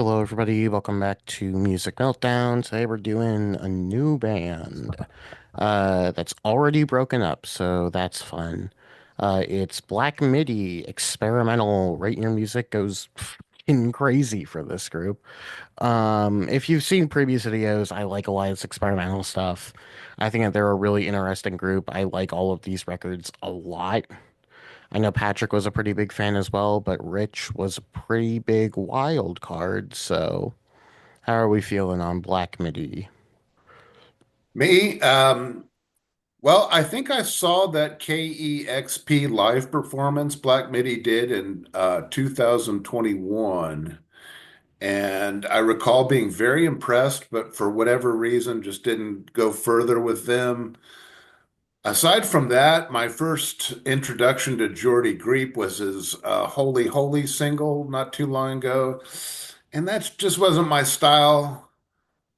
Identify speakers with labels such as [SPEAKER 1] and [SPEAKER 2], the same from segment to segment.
[SPEAKER 1] Hello, everybody. Welcome back to Music Meltdown. Today we're doing a new band that's already broken up, so that's fun. It's Black Midi, experimental. Rate Your Music goes fucking crazy for this group. If you've seen previous videos, I like a lot of this experimental stuff. I think that they're a really interesting group. I like all of these records a lot. I know Patrick was a pretty big fan as well, but Rich was a pretty big wild card, so. How are we feeling on Black Midi?
[SPEAKER 2] Me, well, I think I saw that KEXP live performance Black Midi did in 2021. And I recall being very impressed, but for whatever reason, just didn't go further with them. Aside from that, my first introduction to Jordy Griep was his Holy Holy single not too long ago. And that just wasn't my style.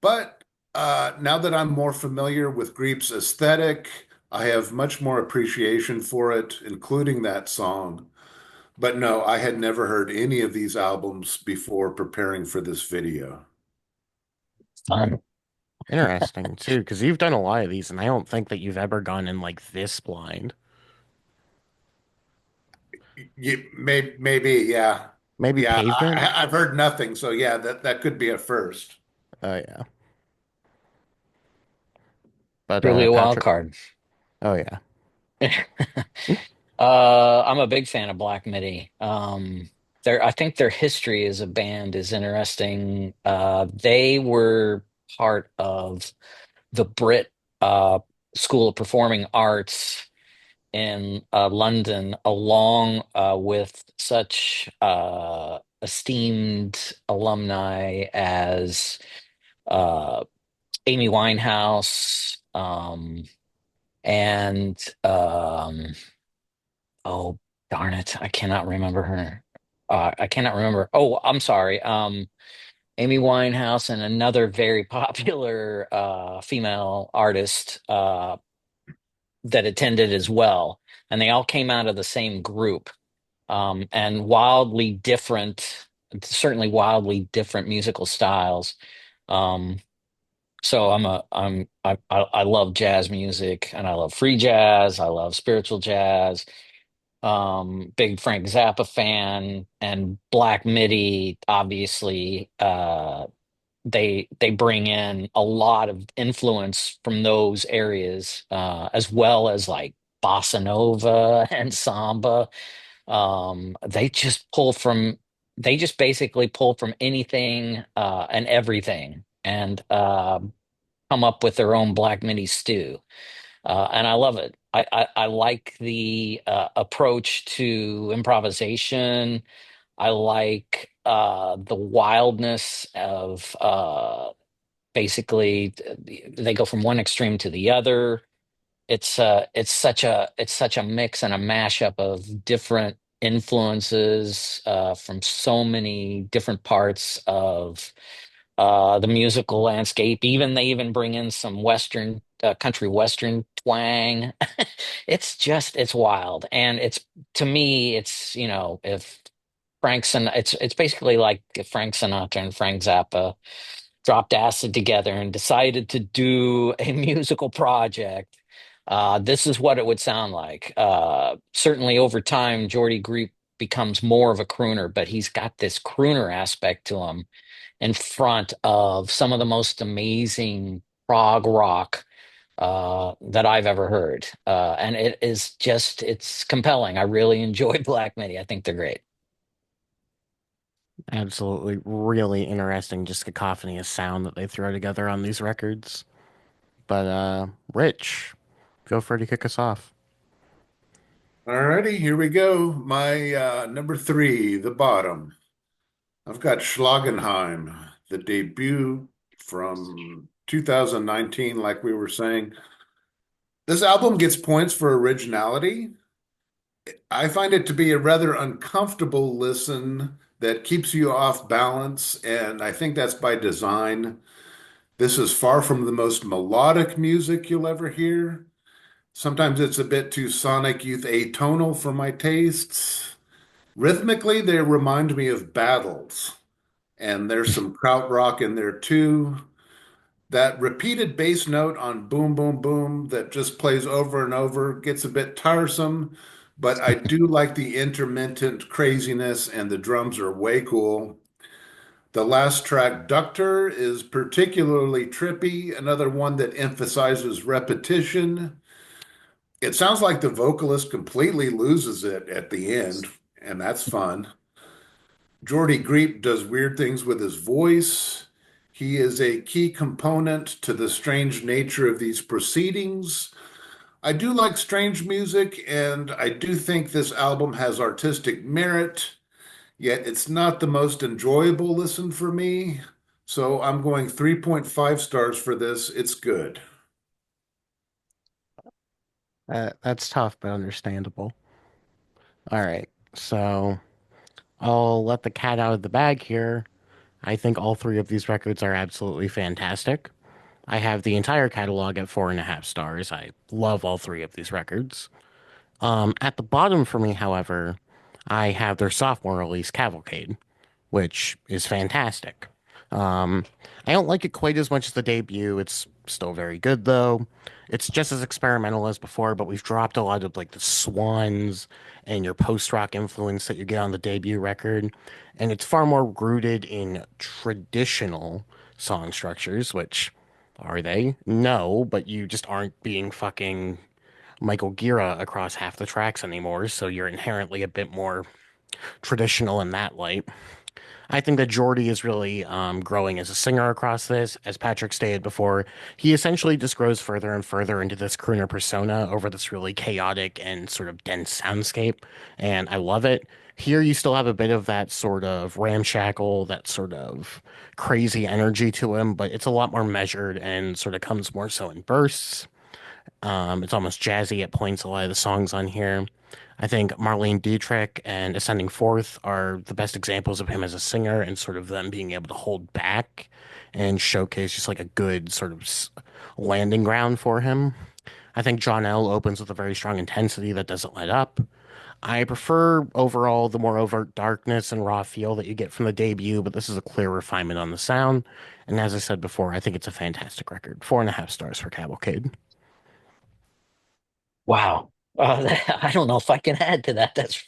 [SPEAKER 2] But now that I'm more familiar with Griep's aesthetic, I have much more appreciation for it, including that song. But no, I had never heard any of these albums before preparing for this video.
[SPEAKER 1] Fun. Interesting too, because you've done a lot of these, and I don't think that you've ever gone in like this blind.
[SPEAKER 2] Maybe, yeah.
[SPEAKER 1] Maybe
[SPEAKER 2] Yeah,
[SPEAKER 1] Pavement?
[SPEAKER 2] I've heard nothing, so yeah, that could be a first.
[SPEAKER 1] Oh yeah. But
[SPEAKER 3] Truly a wild
[SPEAKER 1] Patrick.
[SPEAKER 3] card.
[SPEAKER 1] Oh yeah.
[SPEAKER 3] I'm a big fan of Black Midi. I think their history as a band is interesting. They were part of the Brit uh, School of Performing Arts in London, along with such esteemed alumni as uh, Amy Winehouse, and oh, darn it. I cannot remember her. I cannot remember. Oh, I'm sorry. Amy Winehouse and another very popular female artist that attended as well. And they all came out of the same group. And wildly different, certainly wildly different musical styles. Um, so I love jazz music and I love free jazz. I love spiritual jazz. Big Frank Zappa fan, and Black Midi obviously they bring in a lot of influence from those areas, as well as like bossa nova and samba. They just basically pull from anything and everything, and come up with their own Black Midi stew, and I love it. I like the approach to improvisation. I like the wildness of basically they go from one extreme to the other. It's such a mix and a mashup of different influences from so many different parts of the musical landscape. Even they even bring in some Western country Western twang. It's wild, and it's to me, it's if it's basically like if Frank Sinatra and Frank Zappa dropped acid together and decided to do a musical project. This is what it would sound like. Certainly, over time, Jordy Griep becomes more of a crooner, but he's got this crooner aspect to him in front of some of the most amazing prog rock that I've ever heard. And it's compelling. I really enjoy Black Midi. I think they're great.
[SPEAKER 1] Absolutely, really interesting, just cacophony of sound that they throw together on these records. But Rich, feel free to kick us off.
[SPEAKER 2] Alrighty, here we go. My number three, the bottom. I've got Schlagenheim, the debut from 2019, like we were saying. This album gets points for originality. I find it to be a rather uncomfortable listen that keeps you off balance, and I think that's by design. This is far from the most melodic music you'll ever hear. Sometimes it's a bit too sonic youth atonal for my tastes. Rhythmically, they remind me of battles. and there's some krautrock in there too. That repeated bass note on boom, boom, boom that just plays over and over gets a bit tiresome, but I do like the intermittent craziness, and the drums are way cool. The last track, Ductor, is particularly trippy, another one that emphasizes repetition. It sounds like the vocalist completely loses it at the end, and that's fun. Jordy Greep does weird things with his voice. He is a key component to the strange nature of these proceedings. I do like strange music, and I do think this album has artistic merit, yet it's not the most enjoyable listen for me. So I'm going 3.5 stars for this. It's good.
[SPEAKER 1] That's tough, but understandable. All right, so I'll let the cat out of the bag here. I think all three of these records are absolutely fantastic. I have the entire catalog at 4.5 stars. I love all three of these records. At the bottom for me, however, I have their sophomore release, Cavalcade, which is fantastic. Um, I don't like it quite as much as the debut. It's still very good though. It's just as experimental as before, but we've dropped a lot of like the swans and your post-rock influence that you get on the debut record, and it's far more rooted in traditional song structures, which are they? No, but you just aren't being fucking Michael Gira across half the tracks anymore, so you're inherently a bit more traditional in that light. I think that Geordie is really growing as a singer across this. As Patrick stated before, he essentially just grows further and further into this crooner persona over this really chaotic and sort of dense soundscape, and I love it. Here, you still have a bit of that sort of ramshackle, that sort of crazy energy to him, but it's a lot more measured and sort of comes more so in bursts. It's almost jazzy at points, a lot of the songs on here. I think Marlene Dietrich and Ascending Forth are the best examples of him as a singer and sort of them being able to hold back and showcase just like a good sort of landing ground for him. I think John L. opens with a very strong intensity that doesn't let up. I prefer overall the more overt darkness and raw feel that you get from the debut, but this is a clear refinement on the sound. And as I said before, I think it's a fantastic record. 4.5 stars for Cavalcade.
[SPEAKER 3] Wow. I don't know if I can add to that. That's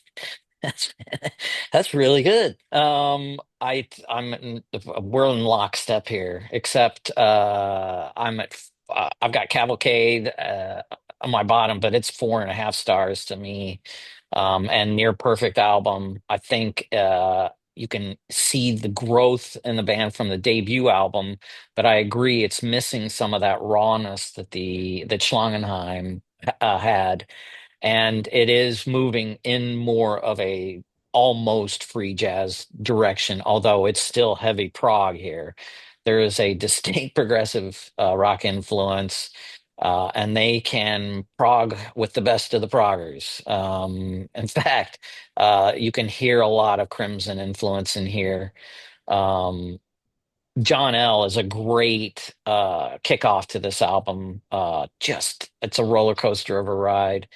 [SPEAKER 3] that's really good. We're in lockstep here, except I've got Cavalcade on my bottom, but it's 4.5 stars to me. And near perfect album. I think you can see the growth in the band from the debut album, but I agree it's missing some of that rawness that the Schlangenheim had, and it is moving in more of a almost free jazz direction, although it's still heavy prog here. There is a distinct progressive rock influence, and they can prog with the best of the proggers. In fact, you can hear a lot of Crimson influence in here. Um, John L. is a great kickoff to this album. Just it's a roller coaster of a ride.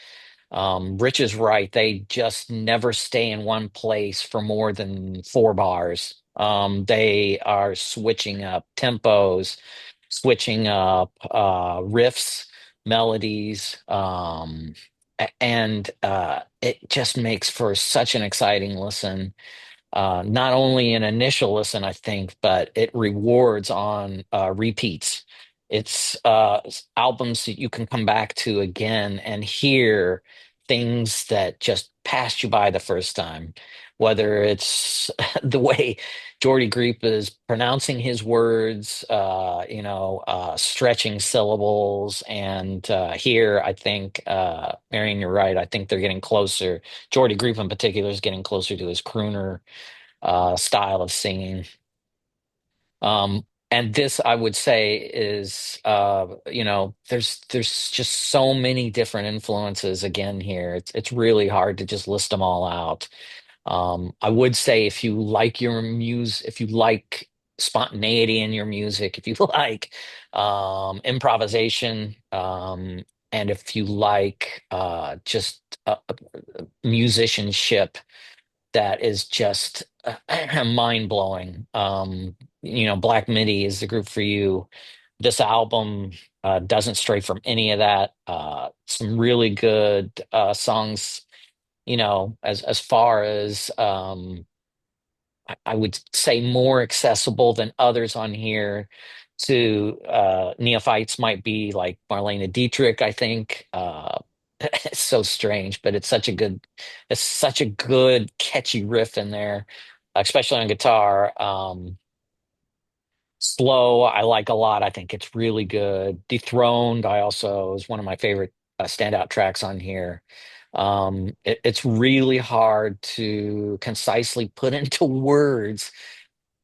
[SPEAKER 3] Rich is right. They just never stay in one place for more than 4 bars. They are switching up tempos, switching up riffs, melodies, and it just makes for such an exciting listen, not only an initial listen, I think, but it rewards on repeats. It's albums that you can come back to again and hear things that just passed you by the first time, whether it's the way Jordy Greep is pronouncing his words, stretching syllables. And here, I think, Marion, you're right. I think they're getting closer. Jordy Greep in particular is getting closer to his crooner style of singing. And this, I would say, is there's just so many different influences again here. It's really hard to just list them all out. I would say if you like your if you like spontaneity in your music, if you like improvisation, and if you like just musicianship, that is just mind blowing. Black Midi is the group for you. This album doesn't stray from any of that. Some really good songs, as far as I would say more accessible than others on here to neophytes might be like Marlene Dietrich, I think. It's so strange, but it's such a good catchy riff in there, especially on guitar. Slow, I like a lot. I think it's really good. Dethroned, I also is one of my favorite standout tracks on here. It's really hard to concisely put into words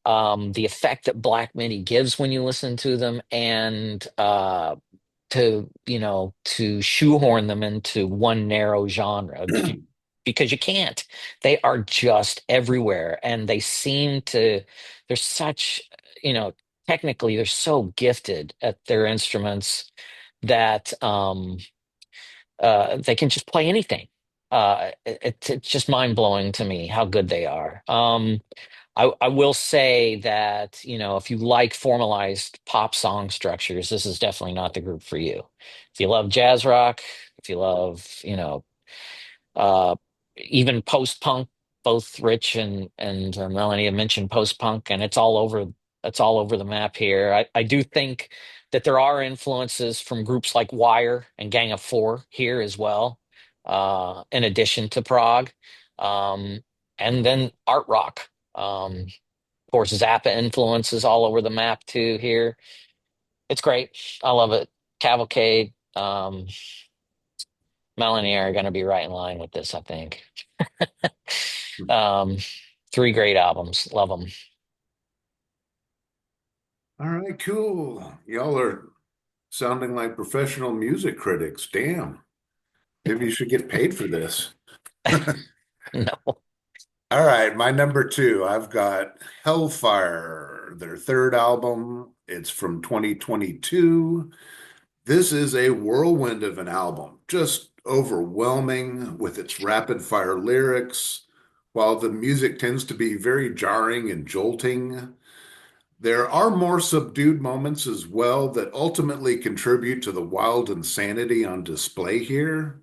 [SPEAKER 3] the effect that Black Midi gives when you listen to them, and to shoehorn them into one narrow genre because you can't. They are just everywhere, and they're such, you know, technically they're so gifted at their instruments that they can just play anything. It's just mind blowing to me how good they are. I will say that, if you like formalized pop song structures, this is definitely not the group for you. If you love jazz rock, if you love, uh, even post-punk, both Rich and Melanie have mentioned post-punk, and it's all over the map here. I do think that there are influences from groups like Wire and Gang of Four here as well, in addition to prog. Um, and then art rock. Of course, Zappa influences all over the map too here. It's great. I love it. Cavalcade, Melanie are going to be right in line with this, I think. Um, three great albums. Love them.
[SPEAKER 2] All right, cool. Y'all are sounding like professional music critics. Damn. Maybe you should get paid for this.
[SPEAKER 3] No.
[SPEAKER 2] All right, my number two, I've got Hellfire, their third album. It's from 2022. This is a whirlwind of an album, just overwhelming with its rapid fire lyrics, while the music tends to be very jarring and jolting. There are more subdued moments as well that ultimately contribute to the wild insanity on display here.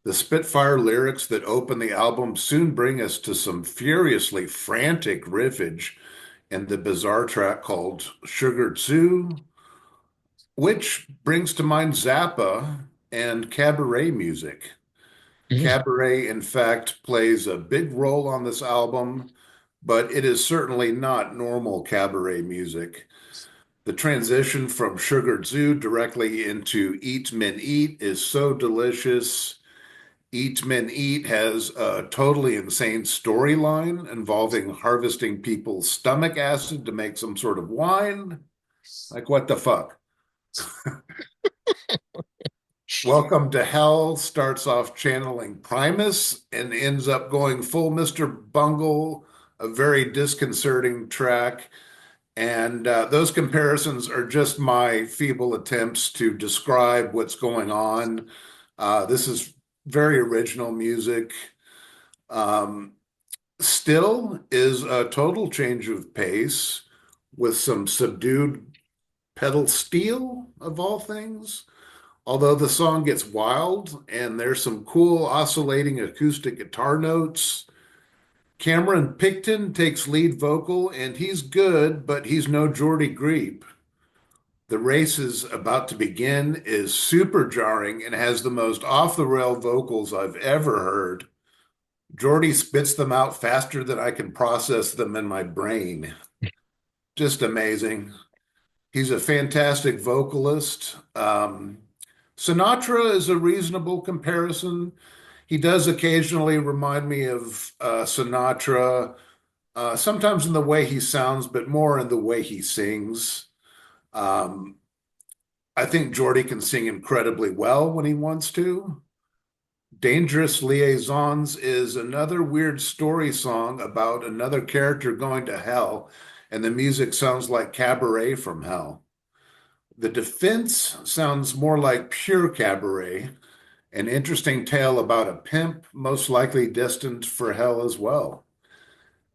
[SPEAKER 2] The Spitfire lyrics that open the album soon bring us to some furiously frantic riffage in the bizarre track called Sugar Tzu, which brings to mind Zappa and cabaret music. Cabaret, in fact, plays a big role on this album, but it is certainly not normal cabaret music. The transition from Sugar Tzu directly into Eat Men Eat is so delicious. Eat Men Eat has a totally insane storyline involving harvesting people's stomach acid to make some sort of wine. Like, what the fuck? Welcome to Hell starts off channeling Primus and ends up going full Mr. Bungle, a very disconcerting track. And those comparisons are just my feeble attempts to describe what's going on. This is very original music. Um, Still is a total change of pace with some subdued pedal steel of all things. Although the song gets wild and there's some cool oscillating acoustic guitar notes. Cameron Picton takes lead vocal and he's good, but he's no Geordie Greep. The race is about to begin is super jarring and has the most off the rail vocals I've ever heard. Geordie spits them out faster than I can process them in my brain. Just amazing. He's a fantastic vocalist. Sinatra is a reasonable comparison. He does occasionally remind me of Sinatra, sometimes in the way he sounds, but more in the way he sings. Um, I think Geordie can sing incredibly well when he wants to. Dangerous Liaisons is another weird story song about another character going to hell, and the music sounds like cabaret from hell. The Defense sounds more like pure cabaret, An interesting tale about a pimp, most likely destined for hell as well.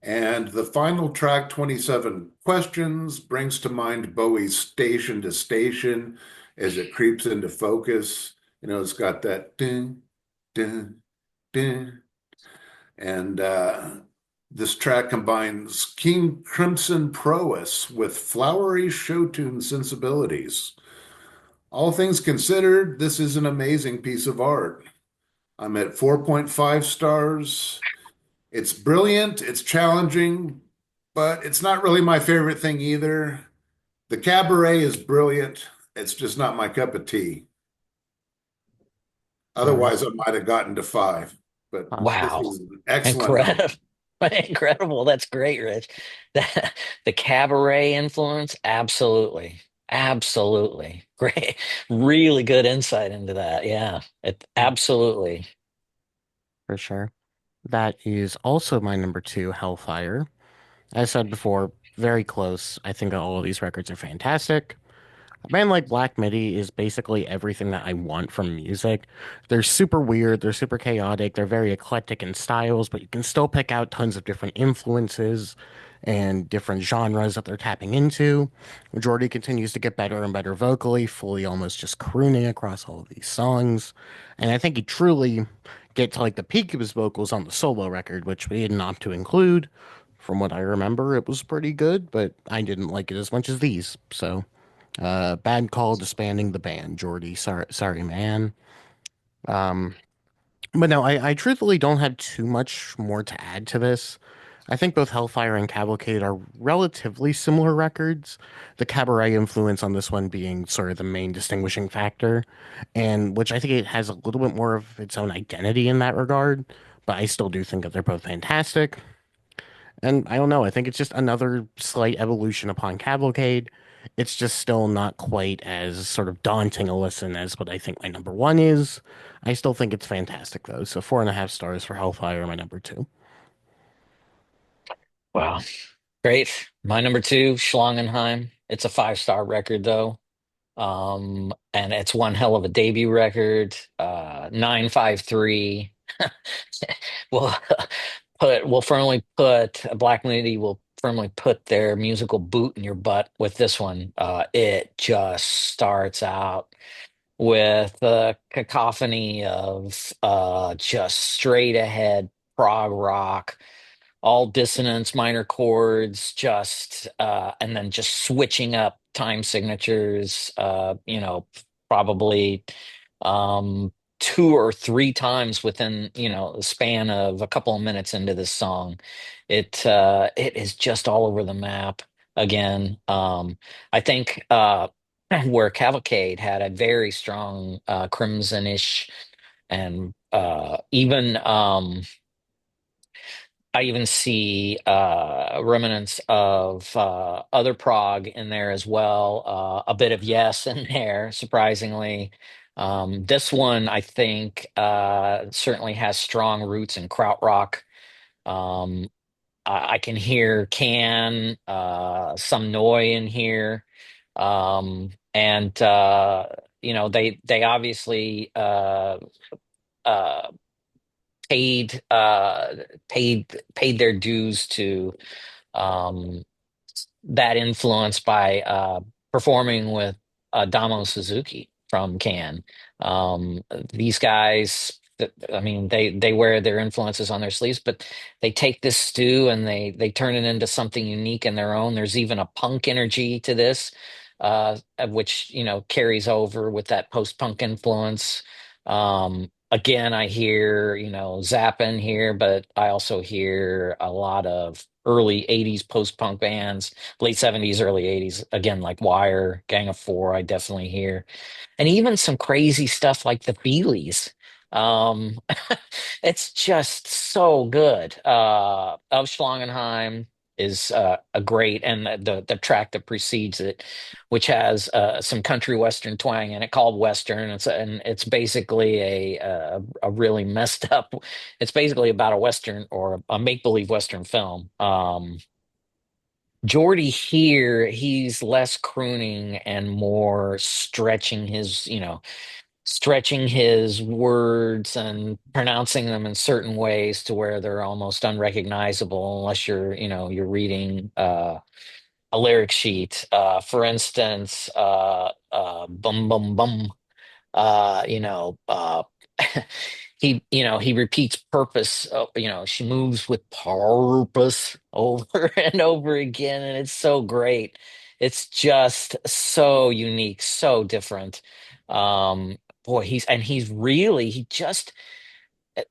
[SPEAKER 2] And the final track, 27 Questions, brings to mind Bowie's Station to Station as it creeps into focus. It's got that ding, ding, ding. And this track combines King Crimson prowess with flowery show tune sensibilities. All things considered, this is an amazing piece of art. I'm at 4.5 stars. It's brilliant, it's challenging, but it's not really my favorite thing either. The cabaret is brilliant. It's just not my cup of tea.
[SPEAKER 1] All right.
[SPEAKER 2] Otherwise, I might have gotten to five, but
[SPEAKER 1] Awesome.
[SPEAKER 2] this
[SPEAKER 3] Wow.
[SPEAKER 2] is an excellent
[SPEAKER 3] Incredible.
[SPEAKER 2] album.
[SPEAKER 3] Incredible. That's great, Rich. The, the cabaret influence, absolutely. Absolutely. Great. Really good insight into that. Yeah. It
[SPEAKER 1] Yeah,
[SPEAKER 3] absolutely.
[SPEAKER 1] for sure. That is also my number two, Hellfire. As I said before, very close. I think all of these records are fantastic. A band like Black Midi is basically everything that I want from music. They're super weird, they're super chaotic, they're very eclectic in styles, but you can still pick out tons of different influences and different genres that they're tapping into. Jordy continues to get better and better vocally, fully almost just crooning across all of these songs. And I think he truly gets like the peak of his vocals on the solo record, which we didn't opt to include. From what I remember, it was pretty good, but I didn't like it as much as these. So bad call disbanding the band, Jordy. Sorry, man. Um, but no, I truthfully don't have too much more to add to this. I think both Hellfire and Cavalcade are relatively similar records. The cabaret influence on this one being sort of the main distinguishing factor, and which I think it has a little bit more of its own identity in that regard. But I still do think that they're both fantastic. And I don't know, I think it's just another slight evolution upon Cavalcade. It's just still not quite as sort of daunting a listen as what I think my number one is. I still think it's fantastic though. So 4.5 stars for Hellfire, my number two.
[SPEAKER 3] Wow. Great. My number two, Schlagenheim. It's a 5-star record though. And it's one hell of a debut record. 953. We'll we'll firmly put Black Midi will firmly put their musical boot in your butt with this one. It just starts out with a cacophony of just straight ahead prog rock, all dissonance, minor chords, just and then just switching up time signatures, probably um two or three times within, the span of a couple of minutes into this song. It is just all over the map again. I think where Cavalcade had a very strong crimson-ish and even I even see remnants of other prog in there as well. A bit of Yes in there, surprisingly. This one, I think, certainly has strong roots in krautrock. Um, I can hear Can, some Noi in here, and they obviously uh, paid paid their dues to um, that influence by performing with Damo Suzuki from Can. Um, these guys, I mean, they wear their influences on their sleeves, but they take this stew and they turn it into something unique in their own. There's even a punk energy to this, of which carries over with that post-punk influence. Again, I hear, Zappin here, but I also hear a lot of early 80s post-punk bands, late 70s, early 80s, again, like Wire, Gang of Four, I definitely hear. And even some crazy stuff like the Beatles. Um, it's just so good. Of Schlangenheim is a great, and the track that precedes it, which has some country western twang in it, called Western. And it's basically a really messed up. It's basically about a western or a make believe western film. Geordie here, he's less crooning and more stretching his, stretching his words and pronouncing them in certain ways to where they're almost unrecognizable unless you're reading a lyric sheet. For instance, bum bum bum. He repeats purpose. She moves with purpose over and over again, and it's so great. It's just so unique, so different. Boy, he's really he just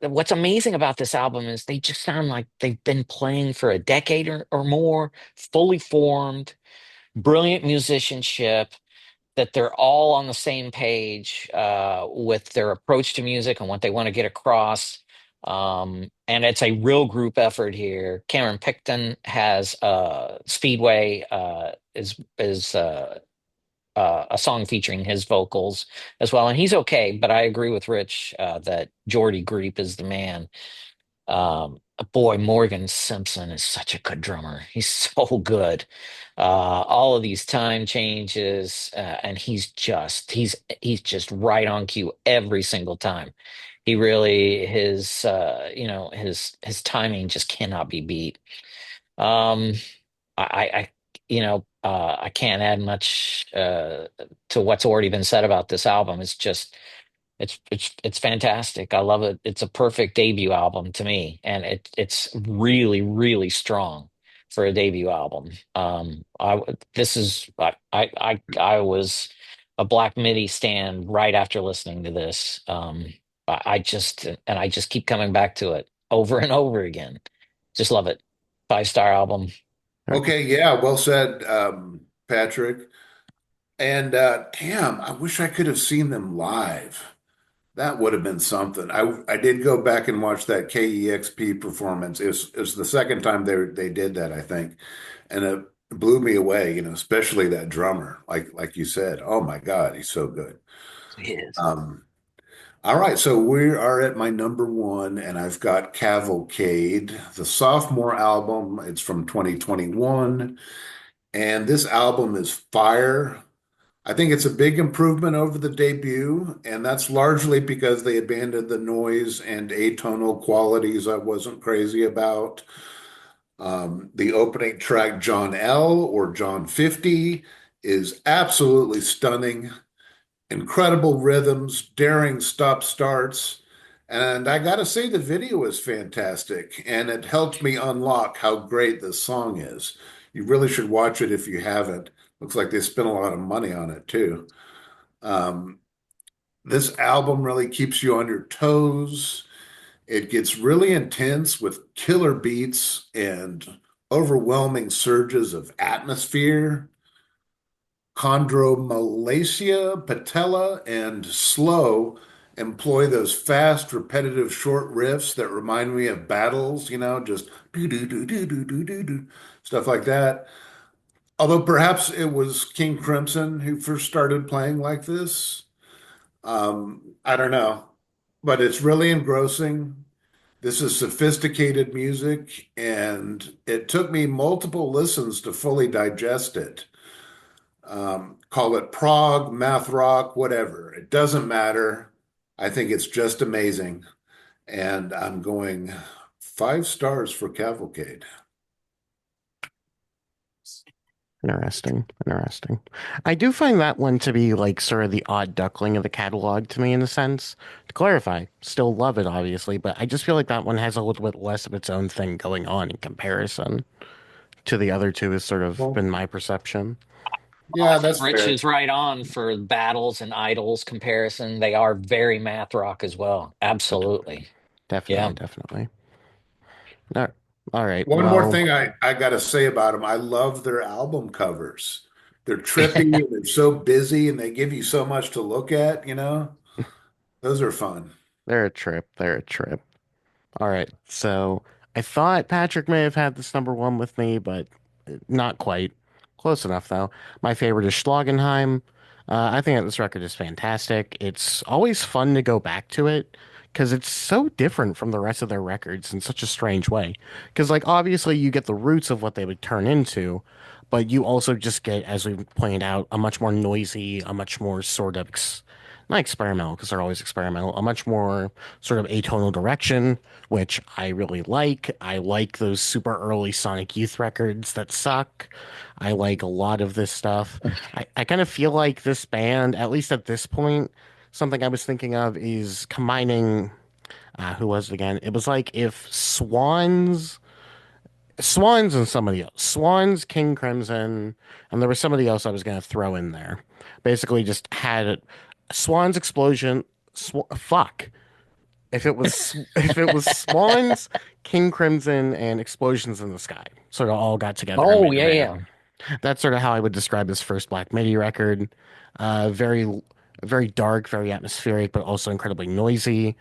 [SPEAKER 3] what's amazing about this album is they just sound like they've been playing for a decade or more, fully formed, brilliant musicianship, that they're all on the same page with their approach to music and what they want to get across. And it's a real group effort here. Cameron Picton has Speedway is a song featuring his vocals as well, and he's okay. But I agree with Rich that Jordy Greep is the man. Boy, Morgan Simpson is such a good drummer. He's so good. All of these time changes, and he's just right on cue every single time. He really his timing just cannot be beat. Um, I can't add much to what's already been said about this album. It's fantastic. I love it. It's a perfect debut album to me, and it's really really strong for a debut album. I this is I was a Black Midi stan right after listening to this. I just keep coming back to it over and over again. Just love it. 5-star album.
[SPEAKER 2] Okay, yeah, well said, Patrick. And damn, I wish I could have seen them live. That would have been something. I did go back and watch that KEXP performance. It's the second time they did that, I think, and it blew me away. Especially that drummer, like you said. Oh my God, he's so good.
[SPEAKER 3] Yes.
[SPEAKER 2] Um, all right, so we are at my number one, and I've got Cavalcade, the sophomore album. It's from 2021, and this album is fire. I think it's a big improvement over the debut, and that's largely because they abandoned the noise and atonal qualities I wasn't crazy about. The opening track, John L. or John 50, is absolutely stunning. Incredible rhythms, daring stop starts. And I gotta say, the video is fantastic, and it helped me unlock how great this song is. You really should watch it if you haven't. Looks like they spent a lot of money on it too. Um, this album really keeps you on your toes. It gets really intense with killer beats and overwhelming surges of atmosphere. Chondromalacia, patella, and slow employ those fast, repetitive short riffs that remind me of battles, just do do do do do do do do, stuff like that. Although perhaps it was King Crimson who first started playing like this. I don't know, but it's really engrossing. This is sophisticated music, and it took me multiple listens to fully digest it. Call it prog, math rock, whatever. It doesn't matter. I think it's just amazing. And I'm going 5 stars for Cavalcade.
[SPEAKER 1] Interesting. Interesting. I do find that one to be like sort of the odd duckling of the catalog to me in a sense. To clarify, still love it obviously, but I just feel like that one has a little bit less of its own thing going on in comparison to the other two has sort of
[SPEAKER 2] Well,
[SPEAKER 1] been my perception.
[SPEAKER 3] I
[SPEAKER 2] yeah,
[SPEAKER 3] think
[SPEAKER 2] that's
[SPEAKER 3] Rich
[SPEAKER 2] fair.
[SPEAKER 3] is right on for battles and idols comparison. They are very math rock as well. Absolutely.
[SPEAKER 1] Definitely,
[SPEAKER 3] Yeah.
[SPEAKER 1] definitely. All all right.
[SPEAKER 2] One more
[SPEAKER 1] Well,
[SPEAKER 2] thing I got to say about them. I love their album covers. They're trippy and they're so busy and they give you so much to look at. Those are fun.
[SPEAKER 1] they're a trip. They're a trip. All right. So I thought Patrick may have had this number one with me, but not quite. Close enough, though. My favorite is Schlagenheim. I think that this record is fantastic. It's always fun to go back to it because it's so different from the rest of their records in such a strange way. Because, like, obviously, you get the roots of what they would turn into, but you also just get, as we pointed out, a much more noisy, a much more sort of not experimental because they're always experimental, a much more sort of atonal direction, which I really like. I like those super early Sonic Youth records that suck. I like a lot of this stuff. I kind of feel like this band, at least at this point, something I was thinking of is combining, who was it again? It was like if Swans and somebody else. Swans, King Crimson, and there was somebody else I was going to throw in there. Basically, just had it. Swans explosion. Fuck. If it was Swans, King Crimson, and Explosions in the Sky, sort of all got together and
[SPEAKER 3] Oh,
[SPEAKER 1] made a
[SPEAKER 3] yeah,
[SPEAKER 1] band.
[SPEAKER 3] yeah.
[SPEAKER 1] That's sort of how I would describe this first Black Midi record. Very, very dark, very atmospheric, but also incredibly noisy.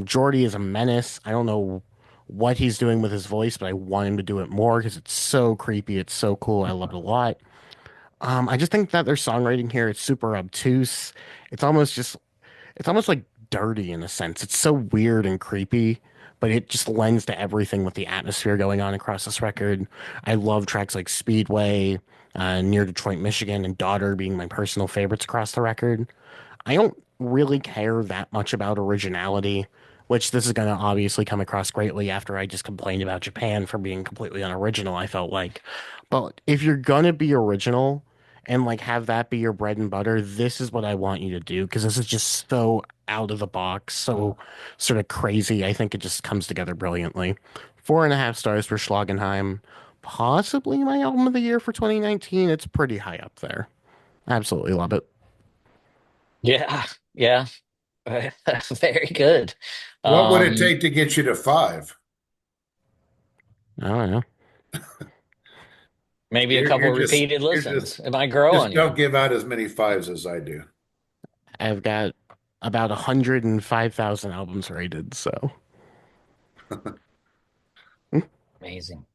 [SPEAKER 1] Jordy is a menace. I don't know what he's doing with his voice, but I want him to do it more because it's so creepy. It's so cool. I love it a lot. I just think that their songwriting here is super obtuse. It's almost just it's almost like dirty in a sense. It's so weird and creepy, but it just lends to everything with the atmosphere going on across this record. I love tracks like Speedway, Near Detroit, Michigan, and Daughter being my personal favorites across the record. I don't really care that much about originality, which this is going to obviously come across greatly after I just complained about Japan for being completely unoriginal, I felt like. But if you're going to be original and like have that be your bread and butter, this is what I want you to do because this is just so out of the box, so sort of crazy. I think it just comes together brilliantly. 4.5 stars for Schlagenheim. Possibly my album of the year for 2019. It's pretty high up there. Absolutely love it.
[SPEAKER 3] Yeah, yeah. Very good.
[SPEAKER 2] What would it
[SPEAKER 3] Um,
[SPEAKER 2] take to get you to five?
[SPEAKER 1] I don't know.
[SPEAKER 3] Maybe a couple repeated
[SPEAKER 2] You're just
[SPEAKER 3] listens. It might grow
[SPEAKER 2] just
[SPEAKER 3] on
[SPEAKER 2] don't
[SPEAKER 3] you.
[SPEAKER 2] give out as many fives as I do.
[SPEAKER 1] I've got about 105,000 albums rated, so
[SPEAKER 3] Amazing.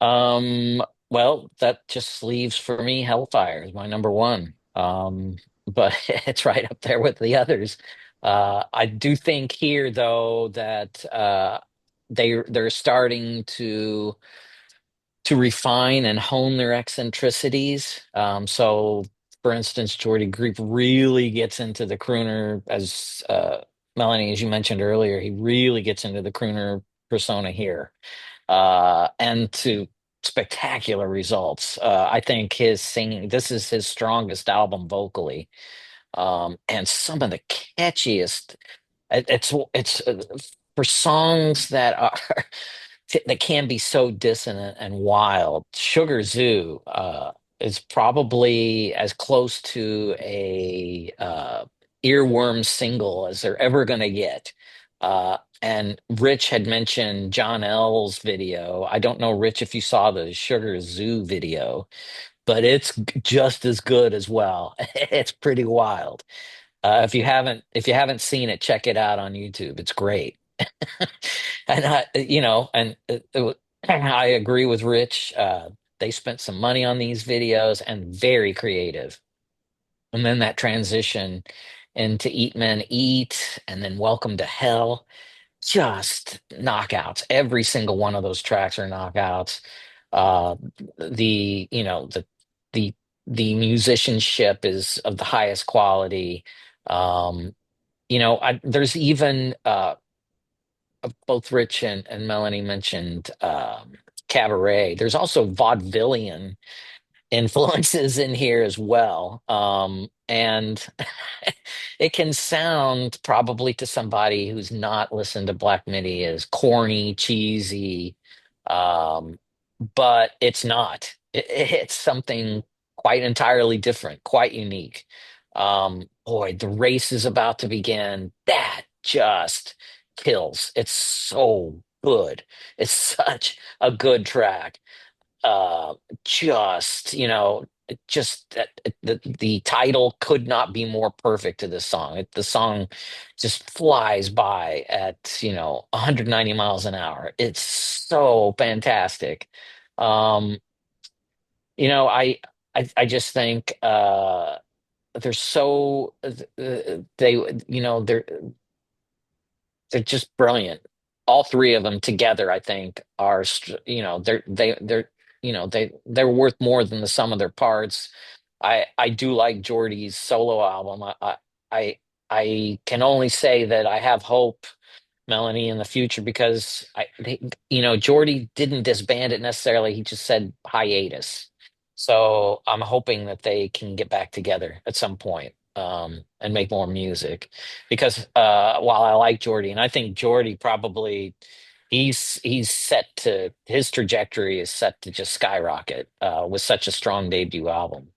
[SPEAKER 3] Um, well, that just leaves for me Hellfire is my number one. But it's right up there with the others. I do think here though that they're starting to refine and hone their eccentricities. So for instance, Jordy Group really gets into the crooner as Melanie, as you mentioned earlier, he really gets into the crooner persona here and to spectacular results. I think his singing, this is his strongest album vocally, and some of the catchiest. It's for songs that are that can be so dissonant and wild. Sugar Zoo is probably as close to a earworm single as they're ever going to get. And Rich had mentioned John L's video. I don't know, Rich, if you saw the Sugar Zoo video, but it's just as good as well. It's pretty wild. If you haven't seen it, check it out on YouTube. It's great. And I agree with Rich. They spent some money on these videos and very creative. And then that transition into Eat Men Eat and then Welcome to Hell, just knockouts. Every single one of those tracks are knockouts. Uh, the you know the the musicianship is of the highest quality. Um, there's even both Rich and Melanie mentioned cabaret. There's also vaudevillian influences in here as well. And it can sound probably to somebody who's not listened to Black Midi as corny, cheesy, um, but it's not. It's something quite entirely different, quite unique. Boy, the race is about to begin. That just kills. It's so good. It's such a good track. uh just just the title could not be more perfect to this song. The song just flies by at 190 miles an hour. It's so fantastic. um I just think they're so they they're just brilliant. All three of them together, I think, are they're worth more than the sum of their parts. I do like Geordie's solo album. I I can only say that I have hope, Melanie, in the future because Geordie didn't disband it necessarily. He just said hiatus. So I'm hoping that they can get back together at some point, and make more music. Because while I like Geordie, and I think Geordie probably he's set to his trajectory is set to just skyrocket with such a strong debut album.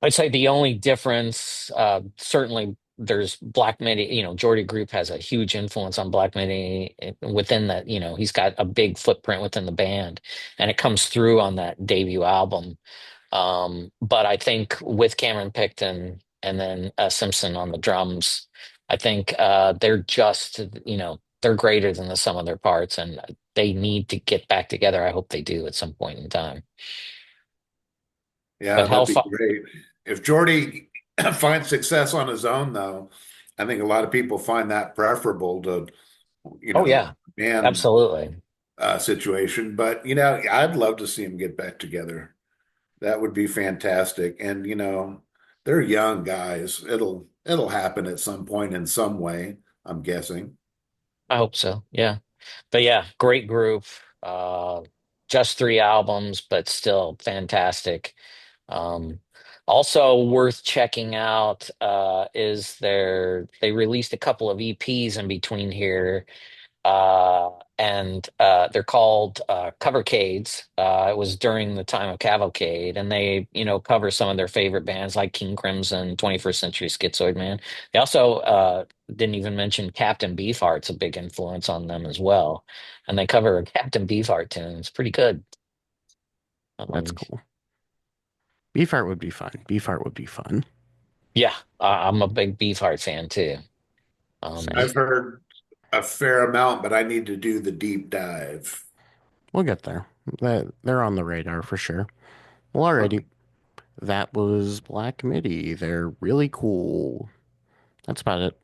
[SPEAKER 3] I'd say the only difference, certainly there's Black Midi, Jordy Group has a huge influence on Black Midi within that, he's got a big footprint within the band and it comes through on that debut album. But I think with Cameron Picton and then Simpson on the drums, I think they're just, they're greater than the sum of their parts and they need to get back together. I hope they do at some point in time.
[SPEAKER 2] Yeah,
[SPEAKER 3] But
[SPEAKER 2] that'd be
[SPEAKER 3] Hellfire,
[SPEAKER 2] great. If Jordy finds success on his own, though, I think a lot of people find that preferable to,
[SPEAKER 3] oh yeah,
[SPEAKER 2] band
[SPEAKER 3] absolutely.
[SPEAKER 2] situation. But, I'd love to see him get back together. That would be fantastic. And, they're young guys. It'll happen at some point in some way, I'm guessing.
[SPEAKER 3] I hope so. Yeah. But yeah, great group. Uh just 3 albums, but still fantastic. Um Also worth checking out is they released a couple of EPs in between here, and they're called Covercades. It was during the time of Cavalcade, and they, cover some of their favorite bands like King Crimson, 21st Century Schizoid Man. They also didn't even mention Captain Beefheart's a big influence on them as well, and they cover a Captain Beefheart tune. It's pretty good.
[SPEAKER 1] That's
[SPEAKER 3] Um,
[SPEAKER 1] cool. Beefheart would be fun. Beefheart would be fun.
[SPEAKER 3] yeah, I'm a big Beefheart fan too.
[SPEAKER 1] Same.
[SPEAKER 2] I've heard a fair amount, but I need to do the deep dive.
[SPEAKER 1] We'll get there. They're on the radar for sure. Well, alrighty.
[SPEAKER 2] Okay.
[SPEAKER 1] That was Black Midi. They're really cool. That's about it.